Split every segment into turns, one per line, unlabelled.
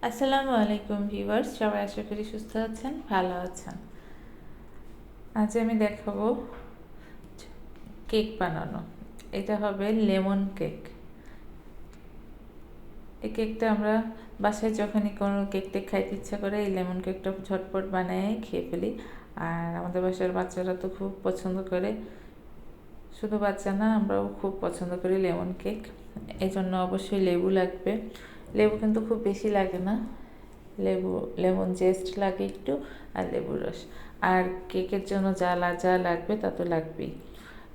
আসসালামু আলাইকুম ভিউয়ার্স, সবাই আশা করি সুস্থ আছেন, ভালো আছেন। আজ আমি দেখাবো কেক বানানো। এটা হবে লেমন কেক। এই কেকটা আমরা বাসায় যখনই কোনো কেক টেক খাইতে ইচ্ছা করে এই লেমন কেকটা ঝটপট বানিয়ে খেয়ে ফেলি। আর আমাদের বাসার বাচ্চারা তো খুব পছন্দ করে, শুধু বাচ্চা না, আমরাও খুব পছন্দ করি লেমন কেক। এই জন্য অবশ্যই লেবু লাগবে। লেবু কিন্তু খুব বেশি লাগে না, লেমন জেস্ট লাগে একটু, আর লেবুর রস। আর কেকের জন্য যা লাগবে তা তো লাগবেই।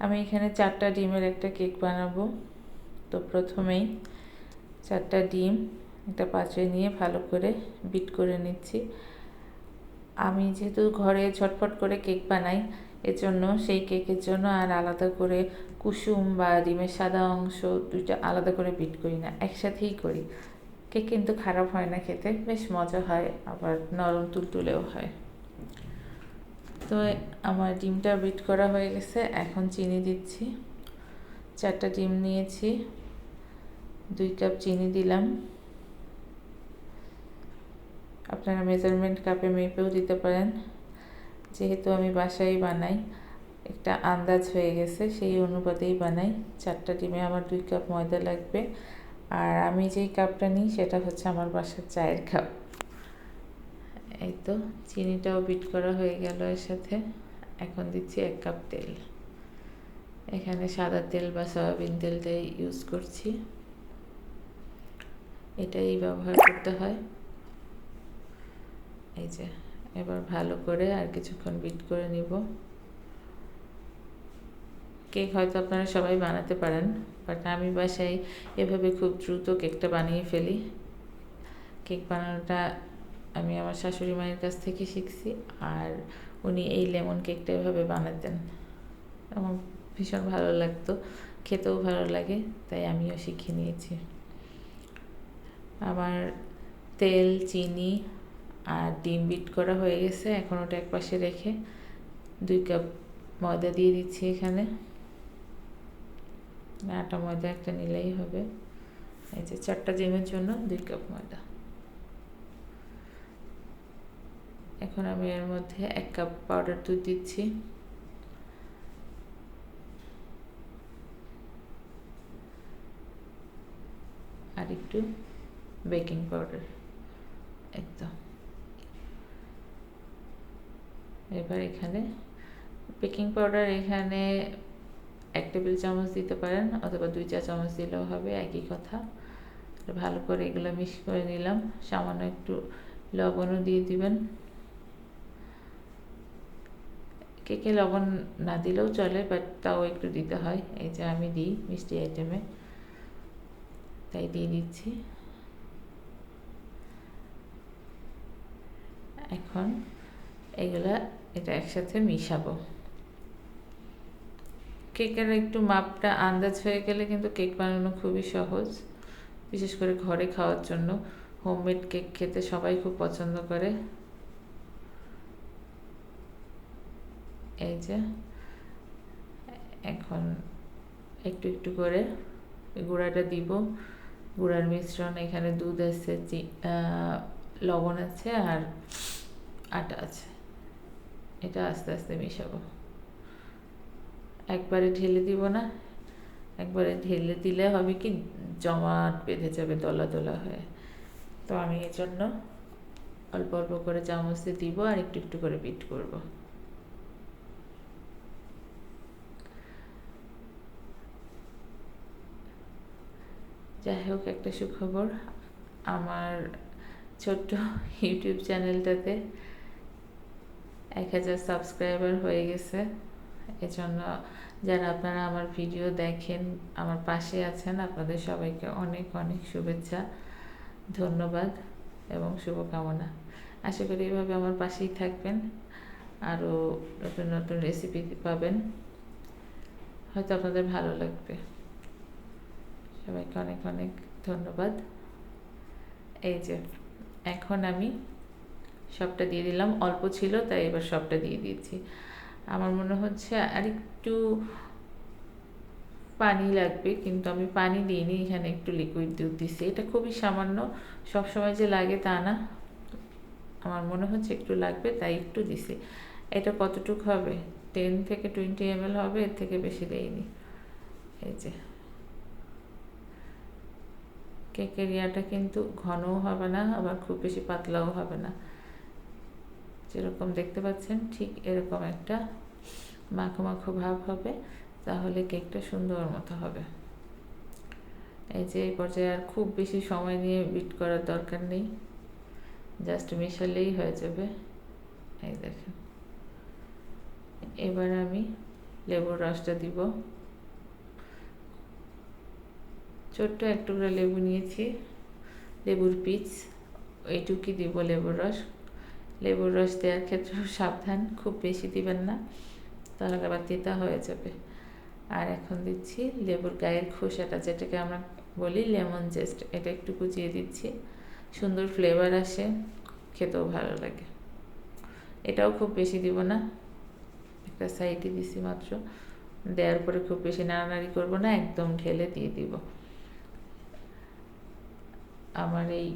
আমি এখানে 4টা ডিমের একটা কেক বানাবো। তো প্রথমেই 4টা ডিম একটা পাত্রে নিয়ে ভালো করে বিট করে নিচ্ছি। আমি যেহেতু ঘরে ঝটপট করে কেক বানাই, এজন্য সেই কেকের জন্য আর আলাদা করে কুসুম বা ডিমের সাদা অংশ দুইটা আলাদা করে বিট করি না, একসাথেই করি। কেক কিন্তু খারাপ হয় না, খেতে বেশ মজা হয়, আবার নরম তুলতুলেও হয়। তো আমার ডিমটা বিট করা হয়ে গেছে, এখন চিনি দিচ্ছি। 4টা ডিম নিয়েছি, 2 কাপ চিনি দিলাম। আপনারা মেজারমেন্ট কাপে মেপেও দিতে পারেন, যেহেতু আমি বাসায় বানাই একটা আন্দাজ হয়ে গেছে, সেই অনুপাতেই বানাই। 4টা ডিমে আমার 2 কাপ ময়দা লাগবে। আর আমি যেই কাপটা নিই সেটা হচ্ছে আমার বাসার চায়ের কাপ। এই তো চিনিটাও বিট করা হয়ে গেল এর সাথে। এখন দিচ্ছি 1 কাপ তেল। এখানে সাদা তেল বা সয়াবিন তেলটাই ইউজ করছি, এটাই ব্যবহার করতে হয়। এই যে এবার ভালো করে আর কিছুক্ষণ বিট করে নিব। কেক হয়তো আপনারা সবাই বানাতে পারেন, বাট আমি বাসায় এভাবে খুব দ্রুত কেকটা বানিয়ে ফেলি। কেক বানানোটা আমি আমার শাশুড়ি মায়ের কাছ থেকে শিখছি, আর উনি এই লেমন কেকটা এভাবে বানাতেন, আমার ভীষণ ভালো লাগতো, খেতেও ভালো লাগে, তাই আমিও শিখে নিয়েছি। আমার তেল, চিনি আর ডিম বিট করা হয়ে গেছে, এখন ওটা এক পাশে রেখে 2 কাপ ময়দা দিয়ে দিচ্ছি এখানে। আটা ময়দা একটা নিলেই হবে। এই যে 4টা ডিমের জন্য 2 কাপ ময়দা। এখন আমি এর মধ্যে 1 কাপ পাউডার দুধ দিচ্ছি। আর একটু বেকিং পাউডার, একদম। এবার এখানে বেকিং পাউডার এখানে 1 টেবিল চামচ দিতে পারেন, অথবা 2 চা চামচ দিলেও হবে, একই কথা। ভালো করে এগুলো মিক্স করে নিলাম। সামান্য একটু লবণও দিয়ে দিবেন। কেকে লবণ না দিলেও চলে, বাট তাও একটু দিতে হয়। এই যে আমি দিই মিষ্টি আইটেমে, তাই দিয়ে দিচ্ছি। এখন এটা একসাথে মিশাবো। কেকের একটু মাপটা আন্দাজ হয়ে গেলে কিন্তু কেক বানানো খুবই সহজ, বিশেষ করে ঘরে খাওয়ার জন্য। হোমমেড কেক খেতে সবাই খুব পছন্দ করে। এই যে এখন একটু একটু করে গুঁড়াটা দিব। গুঁড়ার মিশ্রণ এখানে দুধ আছে, লবণ আছে আর আটা আছে। এটা আস্তে আস্তে মিশাবো, একবারে ঢেলে দিব না। একবারে ঢেলে দিলে হবে কি, জমাট বেঁধে যাবে দলা দলা হয়ে। তো আমি এর জন্য অল্প অল্প করে চামচ দিয়ে দিব, আর একটু একটু করে বিট করব। যাই হোক, একটা সুখবর, আমার ছোট্ট ইউটিউব চ্যানেলটাতে 1000 সাবস্ক্রাইবার হয়ে গেছে। এজন্য যারা আপনারা আমার ভিডিও দেখেন, আমার পাশে আছেন, আপনাদের সবাইকে অনেক অনেক শুভেচ্ছা, ধন্যবাদ এবং শুভকামনা। আশা করি এভাবে আমার পাশেই থাকবেন, আরও নতুন নতুন রেসিপি পাবেন, হয়তো আপনাদের ভালো লাগবে। সবাইকে অনেক অনেক ধন্যবাদ। এই যে এখন আমি সবটা দিয়ে দিলাম, অল্প ছিল তাই এবার সবটা দিয়ে দিয়েছি। আমার মনে হচ্ছে আর একটু পানি লাগবে, কিন্তু আমি পানি দিইনি, এখানে একটু লিকুইড দুধ দিচ্ছি। এটা খুবই সামান্য, সবসময় যে লাগে তা না, আমার মনে হচ্ছে একটু লাগবে তাই একটু দিছি। এটা কতটুক হবে, 10 থেকে 20 ml হবে, এর থেকে বেশি দেইনি। এই যে কেকের ইয়াটা কিন্তু ঘনও হবে না, আবার খুব বেশি পাতলাও হবে না, যেরকম দেখতে পাচ্ছেন ঠিক এরকম একটা মাখো মাখো ভাব হবে, তাহলে কেকটা সুন্দর মতো হবে। এই যে এই পর্যায়ে আর খুব বেশি সময় নিয়ে বিট করার দরকার নেই, জাস্ট মেশালেই হয়ে যাবে। এই দেখেন, এবার আমি লেবুর রসটা দিব। ছোট্ট এক টুকরা লেবু নিয়েছি, লেবুর পিচ, এইটুকুই দিব লেবুর রস। লেবুর রস দেওয়ার ক্ষেত্রেও সাবধান, খুব বেশি দিবেন না, তাহলে আবার তেতা হয়ে যাবে। আর এখন দিচ্ছি লেবুর গায়ের খোসাটা, যেটাকে আমরা বলি লেমন জেস্ট, এটা একটু কুচিয়ে দিচ্ছি, সুন্দর ফ্লেভার আসে, খেতেও ভালো লাগে। এটাও খুব বেশি দিব না, একটা সাইডে দিছি মাত্র, দেওয়ার পরে খুব বেশি নাড়ানাড়ি করবো না, একদম ঢেলে দিয়ে দিব। আমার এই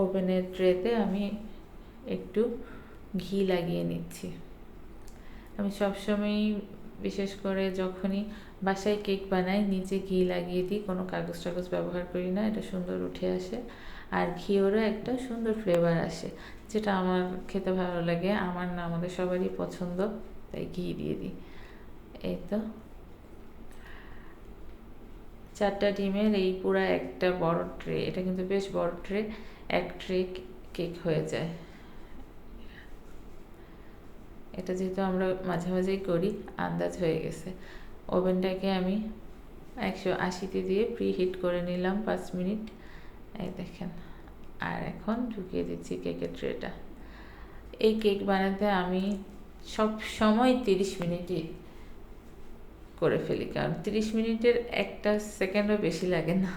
ওভেনের ট্রেতে আমি একটু ঘি লাগিয়ে নিচ্ছি। আমি সবসময়ই, বিশেষ করে যখনই বাসায় কেক বানাই, নিচে ঘি লাগিয়ে দিই, কোনো কাগজ টাগজ ব্যবহার করি না, এটা সুন্দর উঠে আসে। আর ঘিওরও একটা সুন্দর ফ্লেভার আসে, যেটা আমার খেতে ভালো লাগে, আমার না আমাদের সবারই পছন্দ, তাই ঘি দিয়ে দিই। এই তো 4টা ডিমের এই পুরা একটা বড় ট্রে, এটা কিন্তু বেশ বড় ট্রে, এক ট্রে কেক হয়ে যায়। এটা যেহেতু আমরা মাঝে মাঝেই করি, আন্দাজ হয়ে গেছে। ওভেনটাকে আমি 180-তে দিয়ে প্রি হিট করে নিলাম 5 মিনিট। এই দেখেন, আর এখন ঢুকিয়ে দিচ্ছি কেকের ট্রেটা। এই কেক বানাতে আমি সব সময় 30 মিনিটই করে ফেলি, কারণ 30 মিনিটের একটা সেকেন্ডও বেশি লাগে না,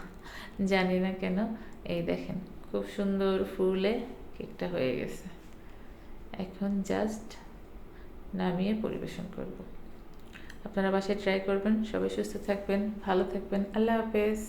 জানি না কেন। এই দেখেন, খুব সুন্দর ফুলে কেকটা হয়ে গেছে। এখন জাস্ট নামিয়ে পরিবেশন করব। আপনারা বাসায় ট্রাই করবেন। সবাই সুস্থ থাকবেন, ভালো থাকবেন। আল্লাহ হাফেজ।